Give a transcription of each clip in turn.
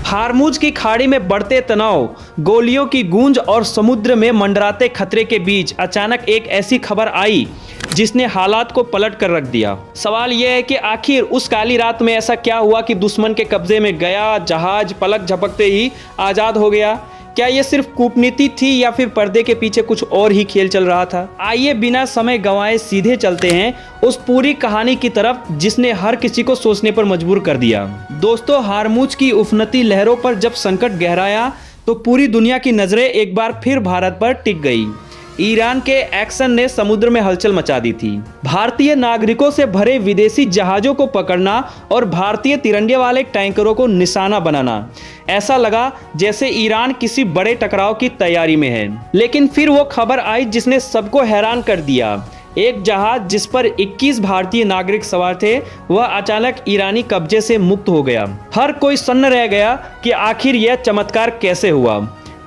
Hormuz की खाड़ी में बढ़ते तनाव, गोलियों की गूंज और समुद्र में मंडराते खतरे के बीच अचानक एक ऐसी खबर आई जिसने हालात को पलट कर रख दिया। सवाल यह है कि आखिर उस काली रात में ऐसा क्या हुआ कि दुश्मन के कब्जे में गया जहाज पलक झपकते ही आजाद हो गया। क्या यह सिर्फ कूटनीति थी या फिर पर्दे के पीछे कुछ और ही खेल चल रहा था? आइए बिना समय गंवाए सीधे चलते हैं उस पूरी कहानी की तरफ जिसने हर किसी को सोचने पर मजबूर कर दिया। दोस्तों, हार्मुज की उफनती लहरों पर जब संकट गहराया तो पूरी दुनिया की नजरें एक बार फिर भारत पर टिक गई। ईरान के एक्शन ने समुद्र में हलचल मचा दी थी। भारतीय नागरिकों से भरे विदेशी जहाजों को पकड़ना और भारतीय तिरंगे वाले टैंकरों को निशाना बनाना, ऐसा लगा जैसे ईरान किसी बड़े टकराव की तैयारी में है। लेकिन फिर वो खबर आई जिसने सबको हैरान कर दिया। एक जहाज जिस पर 21 भारतीय नागरिक सवार थे वह अचानक ईरानी कब्जे से मुक्त हो गया। हर कोई सन्न रह गया कि आखिर यह चमत्कार कैसे हुआ।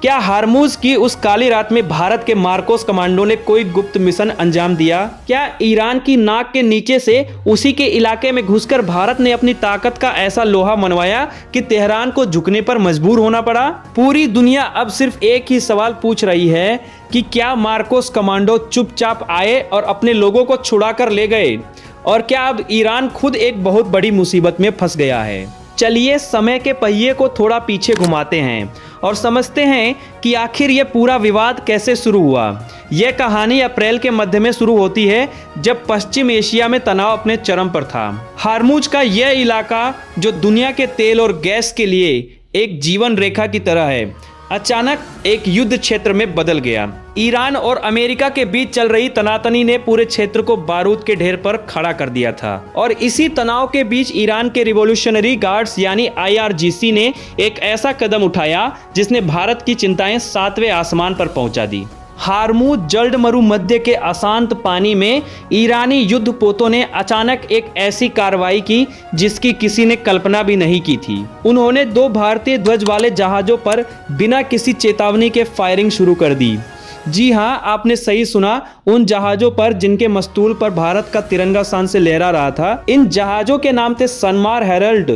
क्या हार्मुज की उस काली रात में भारत के मार्कोस कमांडो ने कोई गुप्त मिशन अंजाम दिया? क्या ईरान की नाक के नीचे से उसी के इलाके में घुसकर भारत ने अपनी ताकत का ऐसा लोहा मनवाया कि तेहरान को झुकने पर मजबूर होना पड़ा? पूरी दुनिया अब सिर्फ एक ही सवाल पूछ रही है कि क्या मार्कोस कमांडो चुपचाप आए और अपने लोगों को छुड़ा कर ले गए, और क्या अब ईरान खुद एक बहुत बड़ी मुसीबत में फंस गया है? चलिए समय के पहिए को थोड़ा पीछे घुमाते हैं और समझते हैं कि आखिर यह पूरा विवाद कैसे शुरू हुआ। यह कहानी अप्रैल के मध्य में शुरू होती है जब पश्चिम एशिया में तनाव अपने चरम पर था। हार्मुज का यह इलाका जो दुनिया के तेल और गैस के लिए एक जीवन रेखा की तरह है, अचानक एक युद्ध क्षेत्र में बदल गया। ईरान और अमेरिका के बीच चल रही तनातनी ने पूरे क्षेत्र को बारूद के ढेर पर खड़ा कर दिया था और इसी तनाव के बीच ईरान के रिवॉल्यूशनरी गार्ड्स यानी IRGC ने एक ऐसा कदम उठाया जिसने भारत की चिंताएं 7वें आसमान पर पहुंचा दी। हार्मुज जल्द मरुमध्य के अशांत पानी में ईरानी युद्धपोतों ने अचानक एक ऐसी कार्रवाई की जिसकी किसी ने कल्पना भी नहीं की थी। उन्होंने 2 भारतीय ध्वज वाले जहाजों पर बिना किसी चेतावनी के फायरिंग शुरू कर दी। जी हाँ, आपने सही सुना, उन जहाजों पर जिनके मस्तूल पर भारत का तिरंगा शान से लहरा रहा था। इन जहाजों के नाम थे सनमार हेरल्ड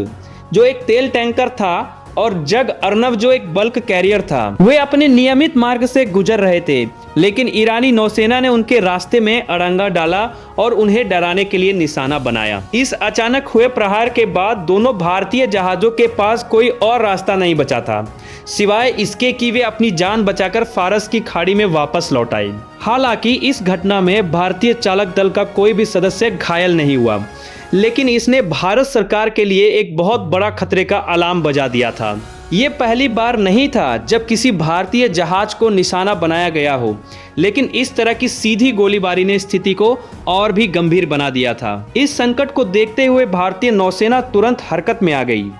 जो एक तेल टैंकर था और जग अर्नव जो एक बल्क कैरियर था। वे अपने नियमित मार्ग से गुजर रहे थे, लेकिन ईरानी नौसेना ने उनके रास्ते में अड़ंगा डाला और उन्हें डराने के लिए निशाना बनाया। इस अचानक हुए प्रहार के बाद दोनों भारतीय जहाजों के पास कोई और रास्ता नहीं बचा था सिवाय इसके कि वे अपनी जान बचाकर फारस की खाड़ी में वापस लौट आए। हालांकि इस घटना में भारतीय चालक दल का कोई भी सदस्य घायल नहीं हुआ, लेकिन इसने भारत सरकार के लिए एक बहुत बड़ा खतरे का अलार्म बजा दिया था। ये पहली बार नहीं था जब किसी भारतीय जहाज को निशाना बनाया गया हो, लेकिन इस तरह की सीधी गोलीबारी ने स्थिति को और भी गंभीर बना दिया था। इस संकट को देखते हुए भारतीय नौसेना तुरंत हरकत में आ गई।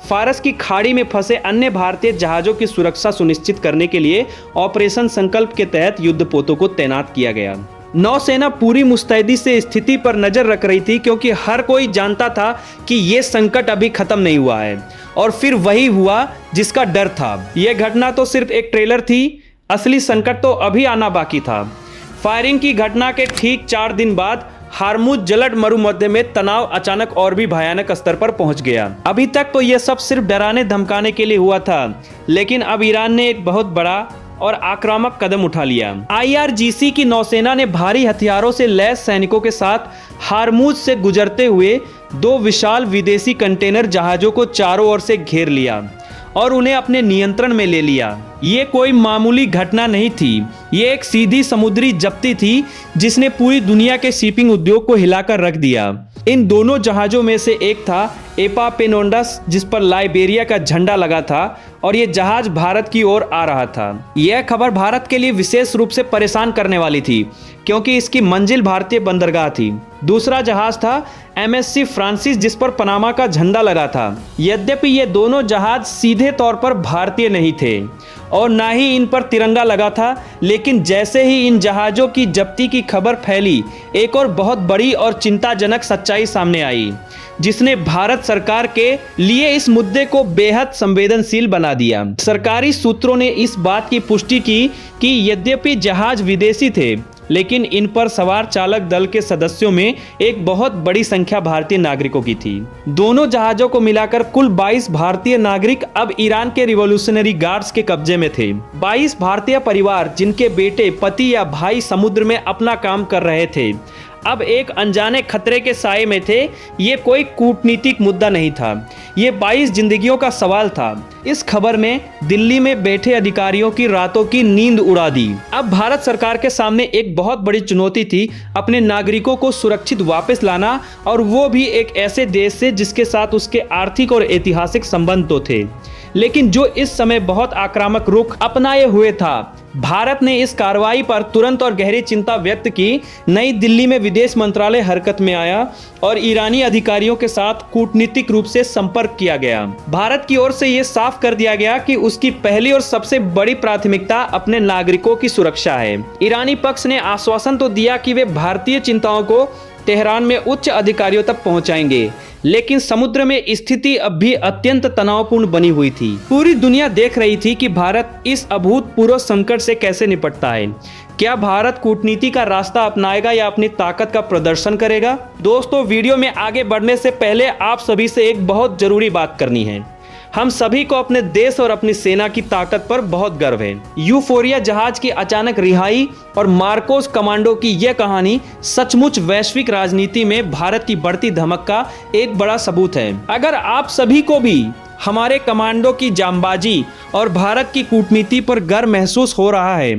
फारस की खाड़ी में फंसे अन्य भारतीय जहाजों की सुरक्षा सुनिश्चित करने के लिए ऑपरेशन संकल्प के तहत युद्धपोतों को तैनात किया गया। नौसेना पूरी मुस्तैदी से स्थिति पर नजर रख रही थी क्योंकि हर कोई जानता था कि ये संकट अभी खत्म नहीं हुआ है और फिर वही हुआ जिसका डर था। यह घटना तो सिर्फ एक ट्रेलर थी, असली संकट तो अभी आना बाकी था। फायरिंग की घटना के ठीक 4 दिन बाद हार्मुज जलद मरुमध्य में तनाव अचानक और भी भयानक स्तर पर पहुंच गया। अभी तक तो यह सब सिर्फ डराने धमकाने के लिए हुआ था, लेकिन अब ईरान ने एक बहुत बड़ा और आक्रामक कदम उठा लिया। IRGC की नौसेना ने भारी हथियारों से लैस सैनिकों के साथ हार्मुज से गुजरते हुए 2 विशाल विदेशी कंटेनर जहाजों को चारों ओर से घेर लिया और उन्हें अपने नियंत्रण में ले लिया। ये कोई मामूली घटना नहीं थी, ये एक सीधी समुद्री जब्ती थी जिसने पूरी दुनिया के शिपिंग उद्योग को हिलाकर रख दिया। इन दोनों जहाजों में से एक था एपापेनोंडस जिस पर लाइबेरिया का झंडा लगा था और ये जहाज भारत की ओर आ रहा था। यह खबर भारत के लिए विशेष रूप से परेशान करने वाली थी क्योंकि इसकी मंजिल भारतीय बंदरगाह थी। दूसरा जहाज था MSC फ्रांसिस जिस पर पनामा का झंडा लगा था। यद्यपि ये दोनों जहाज सीधे तौर पर भारतीय नहीं थे और ना ही इन पर तिरंगा लगा था, लेकिन जैसे ही इन जहाजों की जब्ती की खबर फैली, एक और बहुत बड़ी और चिंताजनक सच्चाई सामने आई जिसने भारत सरकार के लिए इस मुद्दे को बेहद संवेदनशील बना दिया। सरकारी सूत्रों ने इस बात की पुष्टि की कि यद्यपि जहाज विदेशी थे, लेकिन इन पर सवार चालक दल के सदस्यों में एक बहुत बड़ी संख्या भारतीय नागरिकों की थी। दोनों जहाजों को मिलाकर कुल 22 भारतीय नागरिक अब ईरान के रिवॉल्यूशनरी गार्ड्स के कब्जे में थे। 22 भारतीय परिवार जिनके बेटे, पति या भाई समुद्र में अपना काम कर रहे थे, अब एक अनजाने खतरे के साए में थे। ये कोई कूटनीतिक मुद्दा नहीं था, ये 22 जिंदगियों का सवाल था। इस खबर ने दिल्ली में बैठे अधिकारियों की रातों की नींद उड़ा दी। अब भारत सरकार के सामने एक बहुत बड़ी चुनौती थी अपने नागरिकों को सुरक्षित वापस लाना, और वो भी एक ऐसे देश से जिसके साथ उसके आर्थिक और ऐतिहासिक संबंध तो थे, लेकिन जो इस समय बहुत आक्रामक रुख अपनाए हुए था। भारत ने इस कार्रवाई पर तुरंत और गहरी चिंता व्यक्त की। नई दिल्ली में विदेश मंत्रालय हरकत में आया और ईरानी अधिकारियों के साथ कूटनीतिक रूप से संपर्क किया गया। भारत की ओर से यह साफ कर दिया गया कि उसकी पहली और सबसे बड़ी प्राथमिकता अपने नागरिकों की सुरक्षा है। ईरानी पक्ष ने आश्वासन तो दिया कि वे भारतीय चिंताओं को तेहरान में उच्च अधिकारियों तक पहुंचाएंगे, लेकिन समुद्र में स्थिति अब भी अत्यंत तनावपूर्ण बनी हुई थी। पूरी दुनिया देख रही थी कि भारत इस अभूतपूर्व संकट से कैसे निपटता है। क्या भारत कूटनीति का रास्ता अपनाएगा या अपनी ताकत का प्रदर्शन करेगा? दोस्तों, वीडियो में आगे बढ़ने से पहले आप सभी से एक बहुत जरूरी बात करनी है। हम सभी को अपने देश और अपनी सेना की ताकत पर बहुत गर्व है। यूफोरिया जहाज की अचानक रिहाई और मार्कोस कमांडो की यह कहानी सचमुच वैश्विक राजनीति में भारत की बढ़ती धमक का एक बड़ा सबूत है। अगर आप सभी को भी हमारे कमांडो की जांबाजी और भारत की कूटनीति पर गर्व महसूस हो रहा है,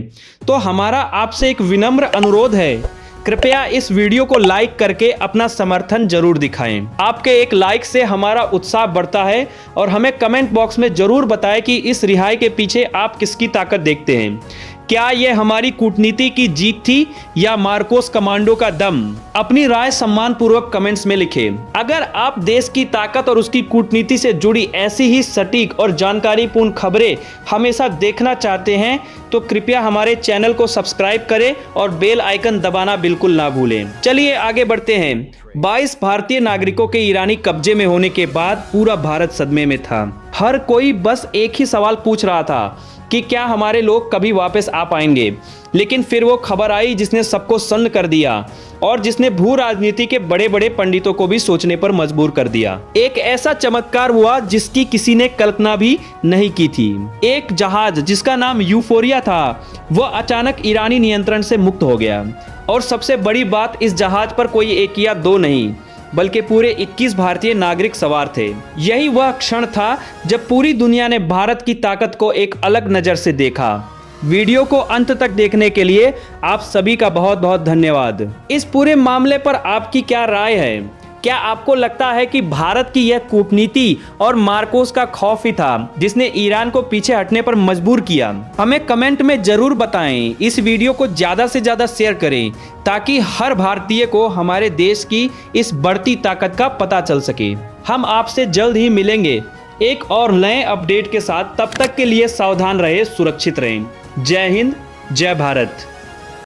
तो हमारा आपसे एक विनम्र अनुरोध है, कृपया इस वीडियो को लाइक करके अपना समर्थन जरूर दिखाएं। आपके एक लाइक से हमारा उत्साह बढ़ता है और हमें कमेंट बॉक्स में जरूर बताएं कि इस रिहाई के पीछे आप किसकी ताकत देखते हैं। क्या यह हमारी कूटनीति की जीत थी या मार्कोस कमांडो का दम? अपनी राय सम्मानपूर्वक कमेंट्स में लिखें। अगर आप देश की ताकत और उसकी कूटनीति से जुड़ी ऐसी ही सटीक और जानकारीपूर्ण खबरें हमेशा देखना चाहते हैं, तो कृपया हमारे चैनल को सब्सक्राइब करें और बेल आइकन दबाना बिल्कुल ना भूलें। चलिए आगे बढ़ते हैं। 22 भारतीय नागरिकों के ईरानी कब्जे में होने के बाद पूरा भारत सदमे में था। हर कोई बस एक ही सवाल पूछ रहा था कि क्या हमारे लोग कभी वापस आ पाएंगे। लेकिन फिर वो खबर आई जिसने सबको सन्न कर दिया और जिसने भू राजनीति के बड़े बड़े पंडितों को भी सोचने पर मजबूर कर दिया। एक ऐसा चमत्कार हुआ जिसकी किसी ने कल्पना भी नहीं की थी। एक जहाज जिसका नाम यूफोरिया था, वह अचानक ईरानी नियंत्रण से मुक्त हो गया। और सबसे बड़ी बात, इस जहाज पर कोई एक या दो नहीं बल्कि पूरे 21 भारतीय नागरिक सवार थे। यही वह क्षण था जब पूरी दुनिया ने भारत की ताकत को एक अलग नज़र से देखा। वीडियो को अंत तक देखने के लिए आप सभी का बहुत बहुत धन्यवाद। इस पूरे मामले पर आपकी क्या राय है? क्या आपको लगता है कि भारत की यह कूटनीति और मार्कोस का खौफ ही था जिसने ईरान को पीछे हटने पर मजबूर किया? हमें कमेंट में जरूर बताएं। इस वीडियो को ज्यादा से ज्यादा शेयर करें ताकि हर भारतीय को हमारे देश की इस बढ़ती ताकत का पता चल सके। हम आपसे जल्द ही मिलेंगे एक और नए अपडेट के साथ। तब तक के लिए सावधान रहे, सुरक्षित रहें। जय हिंद, जय भारत।